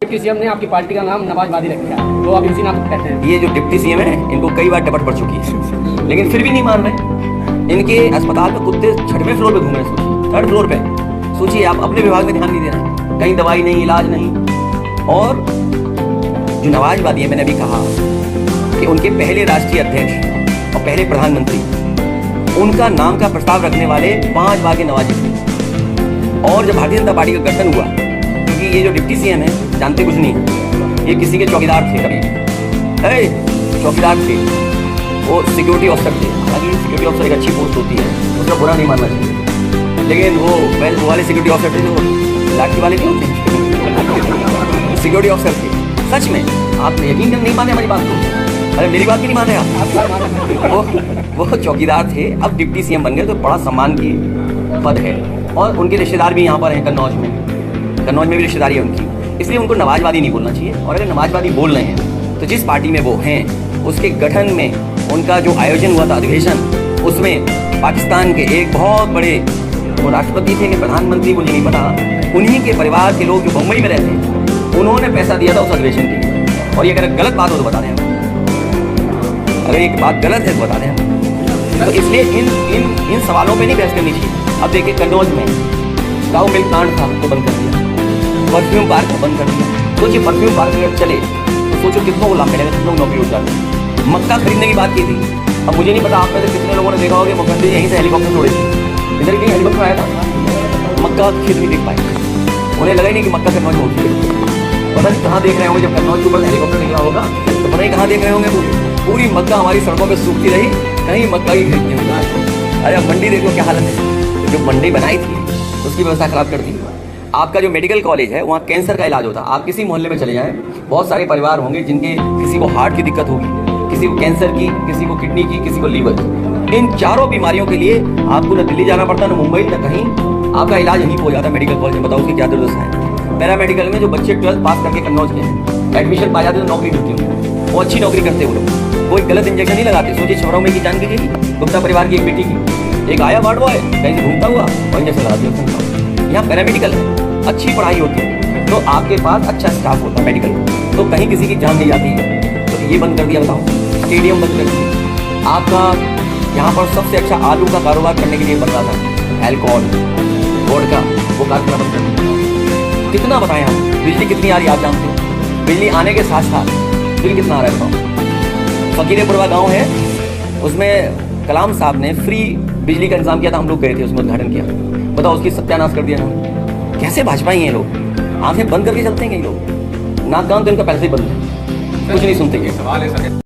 Deputy CM ने आपकी party का नाम नवाज वादी रखा है, तो आप इसी नाम कहते हैं। ये जो डिप्टी सीएम है इनको कई बार टपट पड़ चुकी है, लेकिन फिर भी नहीं मान रहे। इनके अस्पताल में कुत्ते 6वें फ्लोर पे घूम रहे हैं, सोचिए 3rd फ्लोर पे। सोचिए आप अपने विभाग में ध्यान नहीं दे रहे, कहीं दवाई नहीं, इलाज नहीं। और जो नवाज वादी है, मैंने अभी कहा कि उनके पहले राष्ट्रीय अध्यक्ष और पहले प्रधानमंत्री, उनका नाम का प्रस्ताव रखने वाले 5 बार के नवाजी थे। और जब भारतीय जनता पार्टी का गठन हुआ, क्योंकि ये जो डिप्टी सीएम है जानते कुछ नहीं, ये किसी के चौकीदार थे, कभी चौकीदार थे, वो सिक्योरिटी ऑफिसर थे। हालांकि सिक्योरिटी ऑफिसर एक अच्छी पोस्ट होती है, उसका बुरा नहीं मानना चाहिए, लेकिन वो वाले सिक्योरिटी ऑफिसर थे जो लाठी वाले नहीं होते, सिक्योरिटी ऑफिसर थे। सच में आप यकीन नहीं माने हमारी बात को? अरे मेरी बात भी नहीं माने आप? वो चौकीदार थे, अब डिप्टी सीएम बन गए, तो बड़ा सम्मान की पद है। और उनके रिश्तेदार भी यहाँ पर हैं, कन्नौज में भी रिश्तेदारी है उनकी, इसलिए उनको नवाजवादी नहीं बोलना चाहिए। और अगर नवाजवादी बोल रहे हैं तो जिस पार्टी में वो हैं उसके गठन में उनका जो आयोजन हुआ था अधिवेशन, उसमें पाकिस्तान के एक बहुत बड़े, वो राष्ट्रपति थे कि प्रधानमंत्री मुझे नहीं पता, उन्हीं के परिवार के लोग जो मुंबई में रहते, उन्होंने पैसा दिया था उस अधिवेशन के लिए। और ये अगर गलत बात हो तो बता दें, अगर एक बात गलत है तो बता दें। तो इसलिए इन सवालों पर नहीं बहस करनी चाहिए। अब देखिए कन्नौज में काऊ मिल्क प्लांट था, तो बंद कर दिया, परफ्यूम पार्क बंद कर दिया। सोचिए परफ्यूम पार्क अगर चले तो सोचो कितनों को लाभ मिलेगा, कितनों को नौकरी हो जाती। मक्का खरीदने की बात की थी, अब मुझे नहीं पता आप में से कितने लोगों ने देखा होगा मुख्यमंत्री यहीं से हेलीकॉप्टर छोड़े थे, इधर कहीं हेलीकॉप्टर आया था, मक्का खेत नहीं देख पाए, उन्हें लगा ही नहीं कि मक्का कन्नौज में होती है। पता नहीं कहाँ देख रहे होंगे, जब कन्नौज के ऊपर हेलीकॉप्टर निकला होगा तो पता नहीं कहाँ देख रहे होंगे। पूरी मक्का हमारी सड़कों पर सूखती रही, कहीं मक्का की खेत नहीं हुई। अरे मंडी देख लो क्या हालत है, जो मंडी बनाई थी उसकी व्यवस्था खराब कर दी। आपका जो मेडिकल कॉलेज है वहाँ कैंसर का इलाज होता है, आप किसी मोहल्ले में चले जाएं, बहुत सारे परिवार होंगे जिनके किसी को हार्ट की दिक्कत होगी, किसी को कैंसर की, किसी को किडनी की, किसी को लीवर की। इन चारों बीमारियों के लिए आपको न दिल्ली जाना पड़ता, न मुंबई, न कहीं, आपका इलाज यहीं हो जाता है मेडिकल कॉलेज में। बताओ उसकी क्या दुर्दशा है। पैरामेडिकल में जो बच्चे 12th पास करके कन्नौज के हैं, एडमिशन पा जाते तो नौकरी मिलती है, वो अच्छी नौकरी करते हैं, वो लोग कोई गलत इंजेक्शन नहीं लगाते। सोचिए छोरों में की जान कीजिए, गुप्ता परिवार की एक बेटी की, एक आया वार्ड बॉय कहीं से घूमता हुआ और इंजेक्शन लगा दिया। यहाँ पैरामेडिकल है, अच्छी पढ़ाई होती है, तो आपके पास अच्छा स्टाफ होता है मेडिकल, तो कहीं किसी की जान नहीं जाती है। तो ये बंद कर दिया, बताओ स्टेडियम बंद कर दिया। आपका यहाँ पर सबसे अच्छा आलू का कारोबार करने के लिए बन रहा था, अल्कोहल वोडका, वो कारखाना बंद कर दिया। कितना बताएं हम, बिजली कितनी आ रही है आप जानते हो, बिजली आने के साथ साथ बिल कितना आ रहा है। फकीरेपुरवा गाँव है, उसमें कलाम साहब ने फ्री बिजली का इंतजाम किया था, हम लोग गए थे, उसमें उद्घाटन किया। बताओ उसकी सत्यानाश कर दिया ना। कैसे भाजपा ही हैं लोग, आंखें बंद करके चलते हैं ये लोग, नाक कान तो इनका पहले से ही बंद है, कुछ नहीं सुनते।